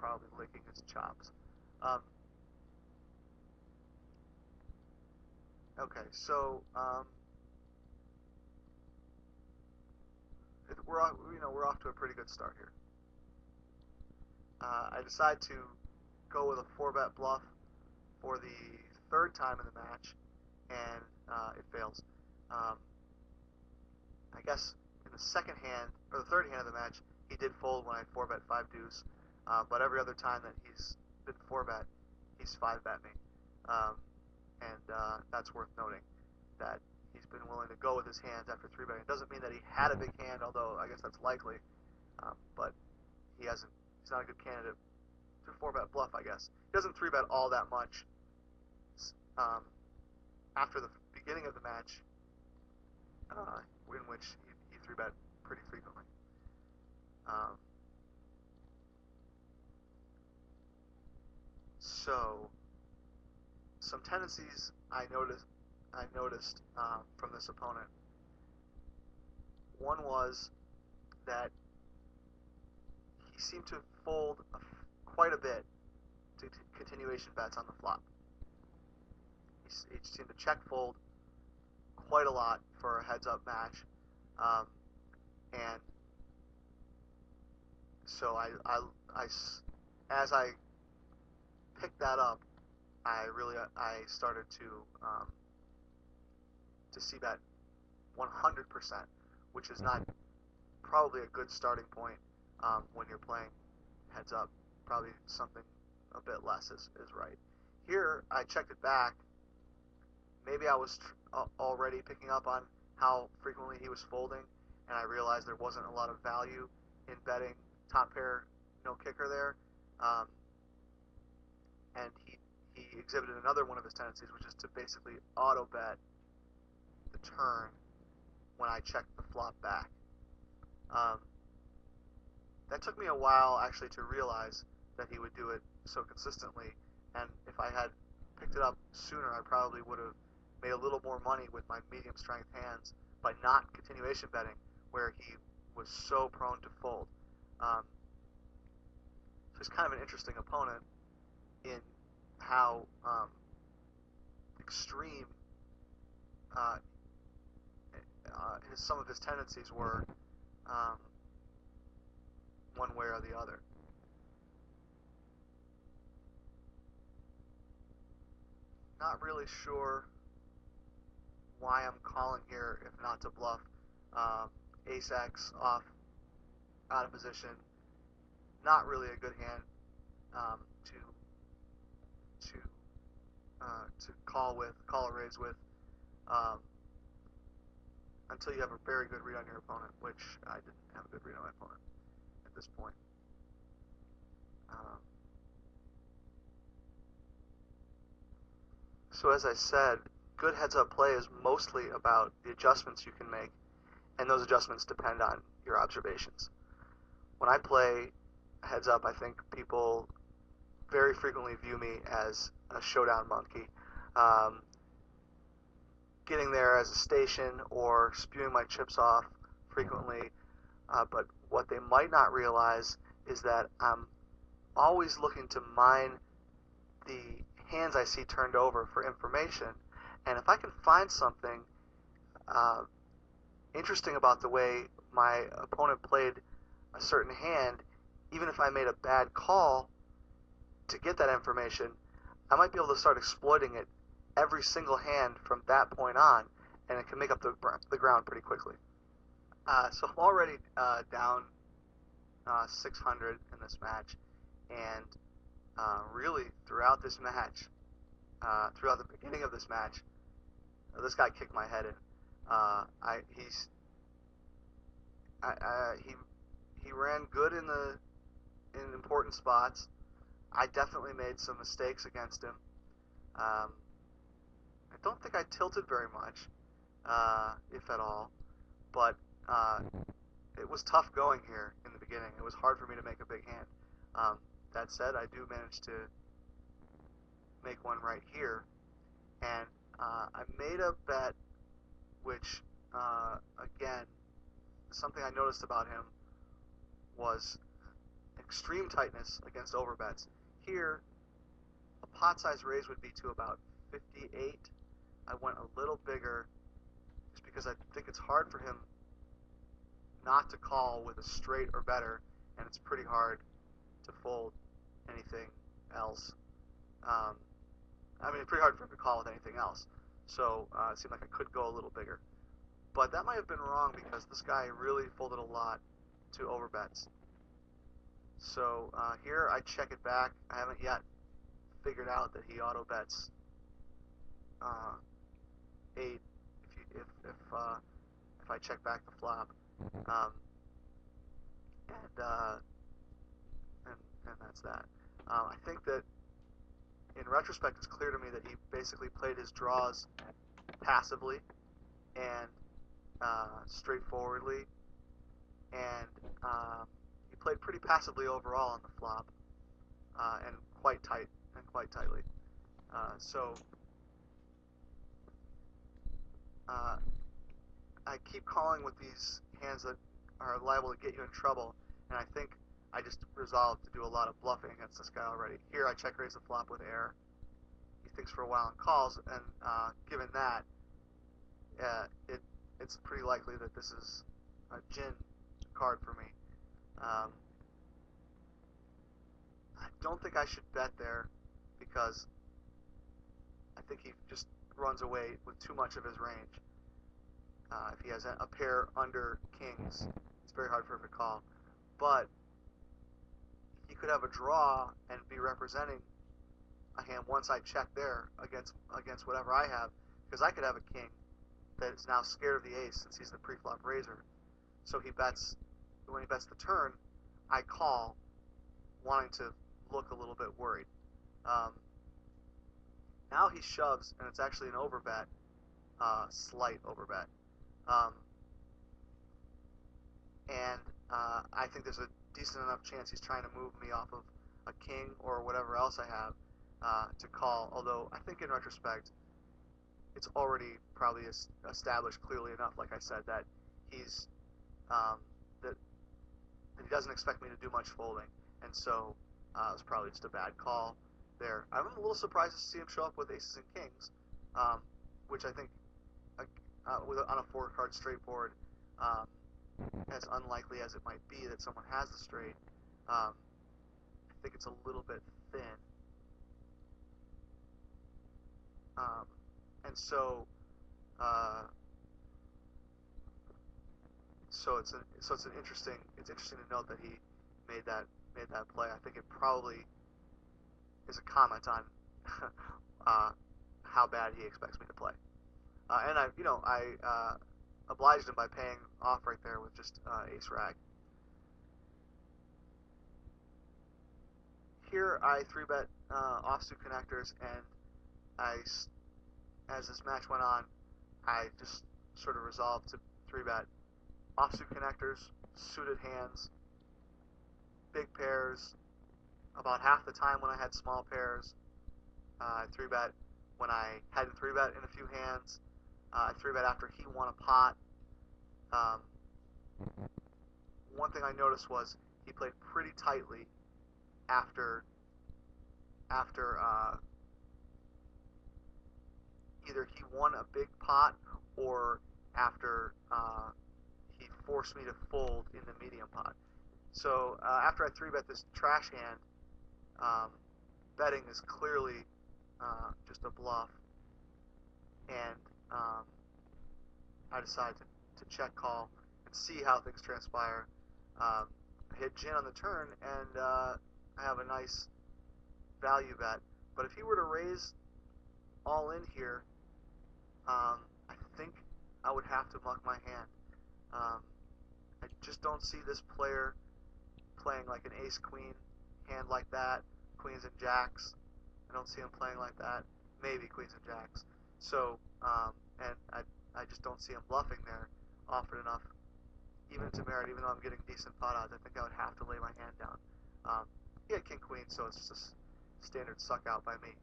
probably licking his chops. Um, okay, so we're off to a pretty good start here. I decide to go with a 4-bet bluff for the third time in the match, and it fails. Um, I guess in the second hand, or the third hand of the match, he did fold when I 4-bet 5 deuce, but every other time that he's been 4-bet, he's 5-bet me. Um, and that's worth noting, that he's been willing to go with his hands after 3-betting. It doesn't mean that he had a big hand, although I guess that's likely, but he hasn't. He's not a good candidate to 4-bet bluff, I guess. He doesn't 3-bet all that much um, after the beginning of the match, in which he 3-bet pretty frequently. So some tendencies I noticed from this opponent. One was that he seemed to fold quite a bit to continuation bets on the flop. He seemed to check fold quite a lot for a heads-up match, and so as I picked that up, I started to see that 100%, which is not probably a good starting point when you're playing heads up. Probably something a bit less is right. Here, I checked it back. Maybe I was already picking up on how frequently he was folding, and I realized there wasn't a lot of value in betting top pair no kicker there. And he exhibited another one of his tendencies, which is to basically auto bet the turn when I checked the flop back. That took me a while actually to realize that he would do it so consistently, and if I had picked it up sooner, I probably would have made a little more money with my medium strength hands by not continuation betting, where he was so prone to fold. So he's kind of an interesting opponent in how extreme some of his tendencies were, one way or the other. Not really sure why I'm calling here if not to bluff. Ace X off, out of position. Not really a good hand to call a raise with, until you have a very good read on your opponent, which I didn't have a good read on my opponent at this point. So as I said, good heads-up play is mostly about the adjustments you can make, and those adjustments depend on your observations. When I play heads-up, I think people very frequently view me as a showdown monkey, getting there as a station or spewing my chips off frequently, but what they might not realize is that I'm always looking to mine the hands I see turned over for information, and if I can find something interesting about the way my opponent played a certain hand, even if I made a bad call to get that information, I might be able to start exploiting it every single hand from that point on, and it can make up the ground pretty quickly. So I'm already down 600 in this match, and really throughout this match, throughout the beginning of this match, this guy kicked my head in. He ran good in important spots. I definitely made some mistakes against him. I don't think I tilted very much, if at all, but it was tough going here in the beginning. It was hard for me to make a big hand. That said, I do manage to make one right here, and I made a bet which, again, something I noticed about him was extreme tightness against overbets. Here, a pot size raise would be to about 58. I went a little bigger just because I think it's hard for him not to call with a straight or better, and it's pretty hard to fold anything else. It's pretty hard for him to call with anything else. So it seemed like I could go a little bigger. But that might have been wrong because this guy really folded a lot to overbets. So here I check it back. I haven't yet figured out that he auto bets 8 if I check back the flop, and that's that. I think that in retrospect, it's clear to me that he basically played his draws passively and straightforwardly, and he played pretty passively overall on the flop, and quite tightly. So I keep calling with these hands that are liable to get you in trouble, and I think I just resolved to do a lot of bluffing against this guy already. Here I check raise the flop with air. He thinks for a while and calls, and given that, it's pretty likely that this is a gin card for me. I don't think I should bet there because I think he just runs away with too much of his range. If he has a pair under kings, it's very hard for him to call. But he could have a draw and be representing a hand once I check there against whatever I have, because I could have a king that is now scared of the ace since he's the pre-flop raiser. So he bets, when he bets the turn, I call, wanting to look a little bit worried. Now he shoves, and it's actually an overbet, slight overbet. And I think there's a decent enough chance he's trying to move me off of a king or whatever else I have to call, although I think in retrospect it's already probably established clearly enough, like I said, that he's that he doesn't expect me to do much folding, and so it was probably just a bad call there. I'm a little surprised to see him show up with aces and kings, which I think on a 4-card straight board, as unlikely as it might be that someone has the straight, I think it's a little bit thin. And so it's interesting to note that he made that play. I think it probably is a comment on how bad he expects me to play. And I obliged him by paying off right there with just ace rag. Here I 3-bet offsuit connectors, and as this match went on, I just sort of resolved to 3-bet offsuit connectors, suited hands, big pairs. About half the time when I had small pairs, I 3-bet. When I hadn't 3-bet in a few hands, I 3-bet after he won a pot. One thing I noticed was he played pretty tightly after either he won a big pot or after he forced me to fold in the medium pot. So after I 3-bet this trash hand, betting is clearly just a bluff, and I decided to check call and see how things transpire. I hit gin on the turn, and I have a nice value bet. But if he were to raise all in here, I think I would have to muck my hand. I just don't see this player playing like an ace-queen hand like that, queens and jacks. I don't see him playing like that. Maybe queens and jacks. So, and I just don't see him bluffing there often enough, even to merit. Even though I'm getting decent pot odds, I think I would have to lay my hand down. He had king queen, so it's just a standard suck out by me.